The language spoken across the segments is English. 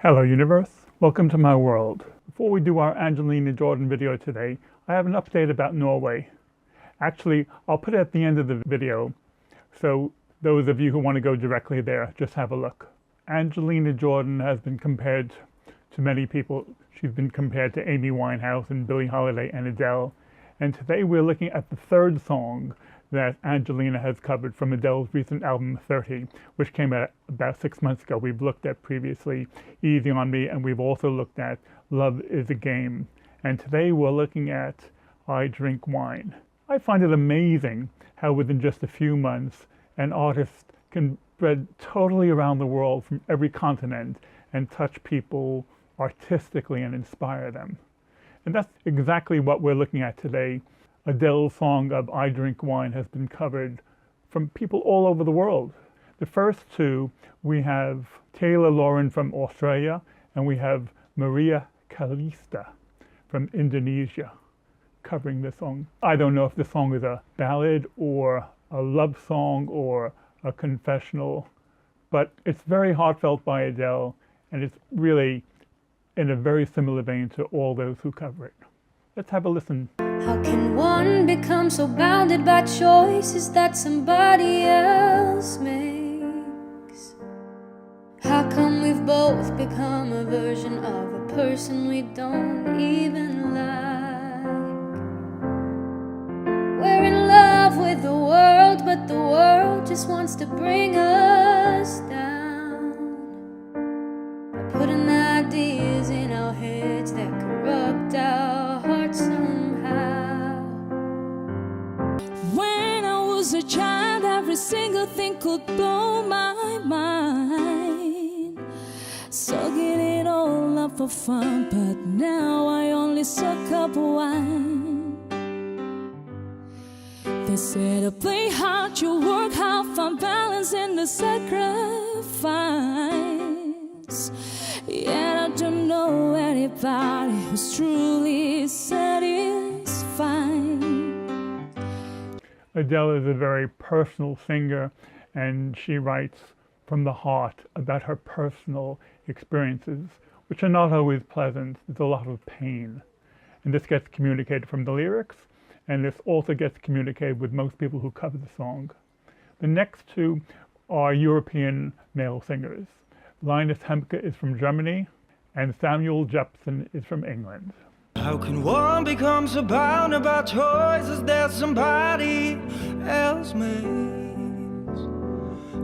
Hello universe, welcome to my world. Before we do our Angelina Jordan video today, I have an update about Norway. Actually, I'll put it at the end of the video, so those of you who want to go directly there, just have a look. Angelina Jordan has been compared to many people. She's been compared to Amy Winehouse and Billie Holiday and Adele. And today we're looking at the third song that Angelina has covered from Adele's recent album 30, which came out about 6 months ago. We've looked at previously Easy on Me, and we've also looked at Love is a Game. And today we're looking at I Drink Wine. I find it amazing how within just a few months an artist can spread totally around the world from every continent and touch people artistically and inspire them. And that's exactly what we're looking at today. Adele's song of I Drink Wine has been covered from people all over the world. The first two, we have Taylor Lauren from Australia, and we have Maria Kalista from Indonesia covering this song. I don't know if the song is a ballad or a love song or a confessional, but it's very heartfelt by Adele, and it's really in a very similar vein to all those who cover it. Let's have a listen. How can one become so bounded by choices that somebody else makes? How come we've both become a version of a person we don't even like? We're in love with the world, but the world just wants to bring us down by putting ideas in our heads that corrupt our hearts somehow. When I was a child, every single thing could blow my mind, soaking it all up for fun, but now I only suck up wine. They say to play hard, you work hard, find balance in the sacrifice. Yet I don't know anybody who's truly satisfied. Adele is a very personal singer, and she writes from the heart about her personal experiences, which are not always pleasant. There's a lot of pain. And this gets communicated from the lyrics, and this also gets communicated with most people who cover the song. The next two are European male singers. Linus Hemke is from Germany, and Samuel Jepsen is from England. How can one become so bound by choices that somebody else makes?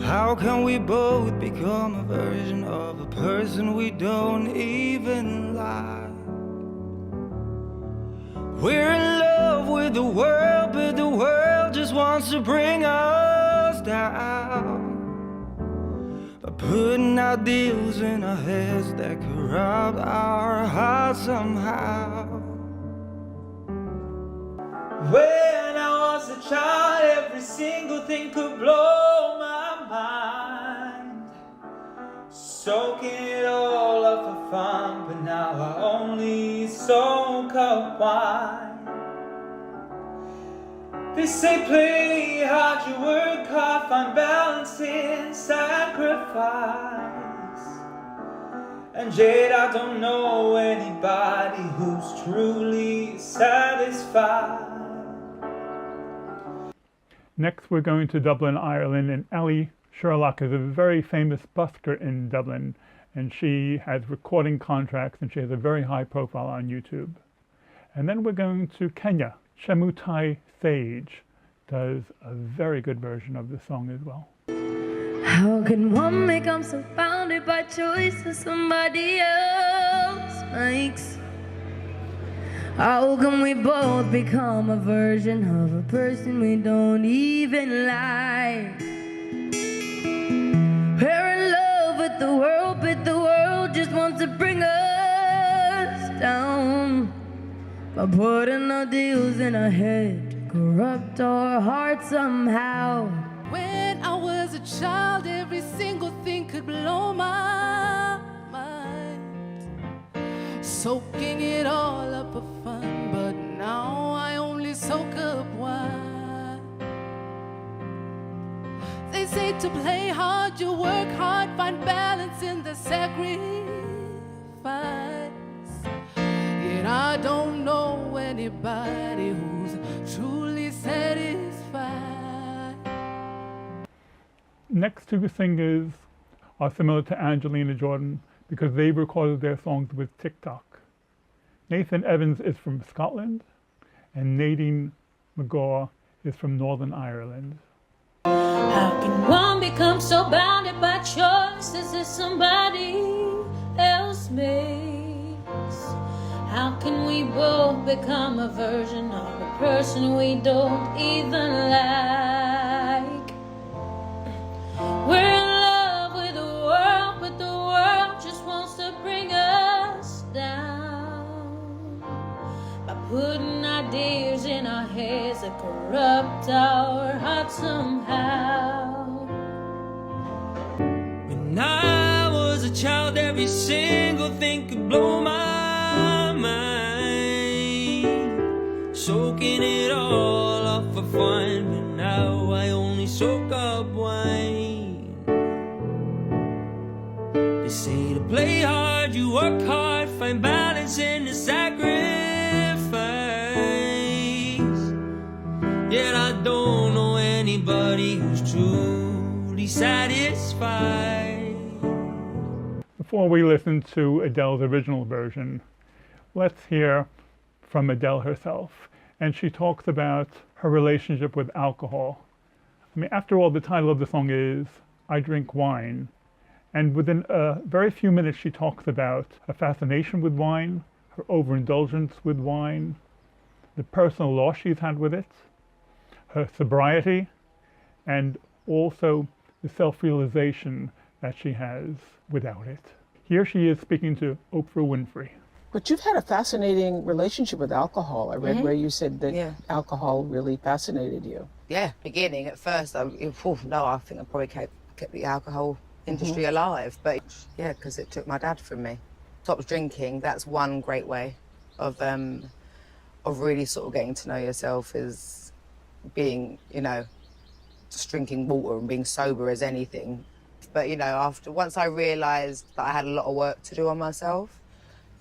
How can we both become a version of a person we don't even like? We're in love with the world, but the world just wants to bring us down by putting ideals in our heads that corrupt our hearts somehow. When I was a child, every single thing could blow my mind, soaking it all up for fun, but now I only soak up wine. They say play hard, you work hard, find balance in sacrifice. And yet I don't know anybody who's truly satisfied. Next, we're going to Dublin, Ireland, and Ellie Sherlock is a very famous busker in Dublin, and she has recording contracts, and she has a very high profile on YouTube. And then we're going to Kenya. Chemutai Sage does a very good version of the song as well. How can one become so bounded by choices somebody else makes? How can we both become a version of a person we don't even like? We're in love with the world, but the world just wants to bring us down by putting our deals in our head, corrupt our hearts somehow. When I was a child, every single thing could blow my mind, soaking it all up for fun, but now I only soak up wine. They say to play hard, you work hard, find balance in the sacrifice. I don't know anybody who's truly satisfied. Next two singers are similar to Angelina Jordan because they recorded their songs with TikTok. Nathan Evans is from Scotland, and Nadine McGaw is from Northern Ireland. How can one become so bounded by choices that somebody else makes? How can we both become a version of a person we don't even like? We're in love with the world, but the world just wants to bring us down by putting ideas in our heads that corrupt our hearts somehow. When I was a child, every single thing could blow my mind. Soaking it all up for fun, but now I only soak up wine. They say to play hard, you work hard, find balance in the sacrifice. Yet I don't know anybody who's truly satisfied. Before we listen to Adele's original version, let's hear from Adele herself. And she talks about her relationship with alcohol. I mean, after all, the title of the song is I Drink Wine. And within a very few minutes, she talks about her fascination with wine, her overindulgence with wine, the personal loss she's had with it, her sobriety, and also the self-realization that she has without it. Here she is speaking to Oprah Winfrey. But you've had a fascinating relationship with alcohol. I read where you said that alcohol really fascinated you. Yeah, beginning at first, I think I probably kept the alcohol industry alive. But yeah, because it took my dad from me. Stopped drinking. That's one great way of really sort of getting to know yourself, is being, just drinking water and being sober as anything. But once I realised that I had a lot of work to do on myself,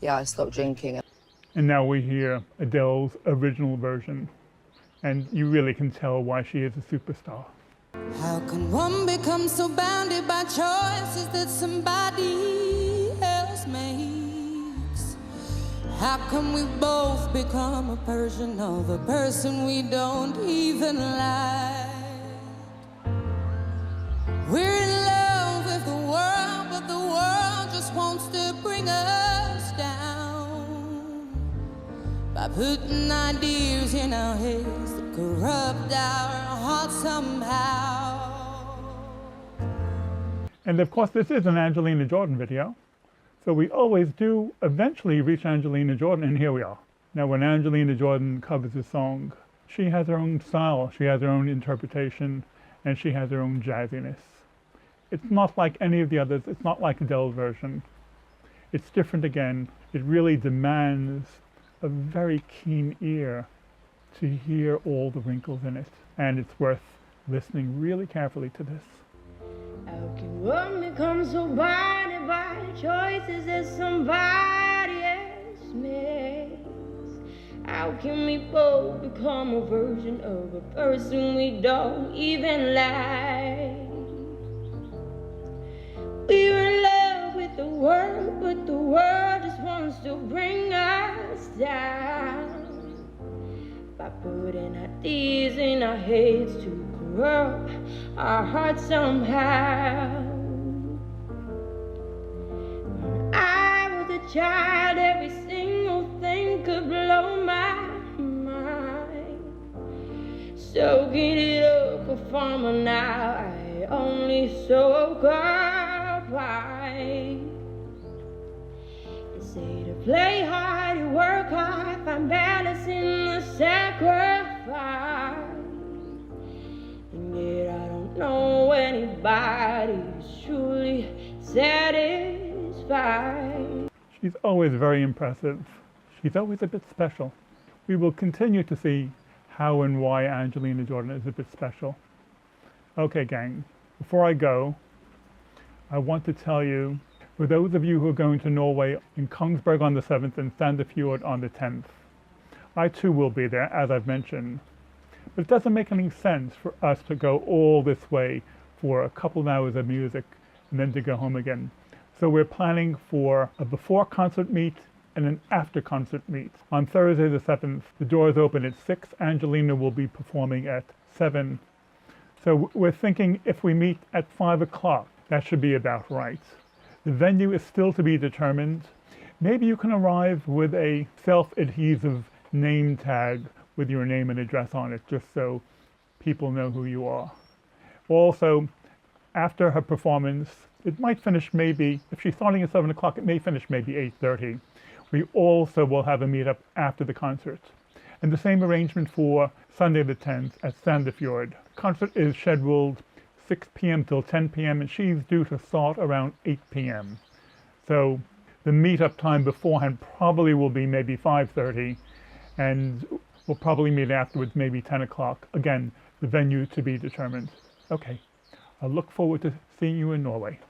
I stopped drinking. And now we hear Adele's original version, and you really can tell why she is a superstar. How can one become so bounded by choices that somebody else makes? How can we both become a version of a person we don't even like? We're in love with the world, but the world just wants to bring us down by putting ideas in our heads that corrupt our hearts somehow. And of course, this is an Angelina Jordan video, so we always do eventually reach Angelina Jordan, and here we are. Now, when Angelina Jordan covers a song, she has her own style, she has her own interpretation, and she has her own jazziness. It's not like any of the others. It's not like Adele's version. It's different again. It really demands a very keen ear to hear all the wrinkles in it. And it's worth listening really carefully to this. How can one become so blinded by choices that somebody else makes? How can we both become a version of a person we don't even like? We're in love with the world, but the world just wants to bring us down by putting ideas in our heads to corrupt our hearts somehow. When I was a child, every single thing could blow my mind. Soaking it up for fun, but now I only soak up. They say to play hard, to work hard, find balance in the sacrifice. And yet I don't know anybody who's truly satisfied. She's always very impressive. She's always a bit special. We will continue to see how and why Angelina Jordan is a bit special. Okay, gang, before I go, I want to tell you, for those of you who are going to Norway, in Kongsberg on the 7th and Sandefjord on the 10th. I too will be there, as I've mentioned. But it doesn't make any sense for us to go all this way for a couple of hours of music and then to go home again. So we're planning for a before concert meet and an after concert meet. On Thursday the 7th, the doors open at 6. Angelina will be performing at 7. So we're thinking if we meet at 5 o'clock, that should be about right. The venue is still to be determined. Maybe you can arrive with a self-adhesive name tag with your name and address on it, just so people know who you are. Also, after her performance, it might finish maybe, if she's starting at 7 o'clock, it may finish maybe 8:30. We also will have a meetup after the concert. And the same arrangement for Sunday the 10th at Sandefjord. The concert is scheduled 6 p.m. till 10 p.m. and she's due to start around 8 p.m. So the meetup time beforehand probably will be maybe 5:30, and we'll probably meet afterwards maybe 10 o'clock. Again, the venue to be determined. Okay, I look forward to seeing you in Norway.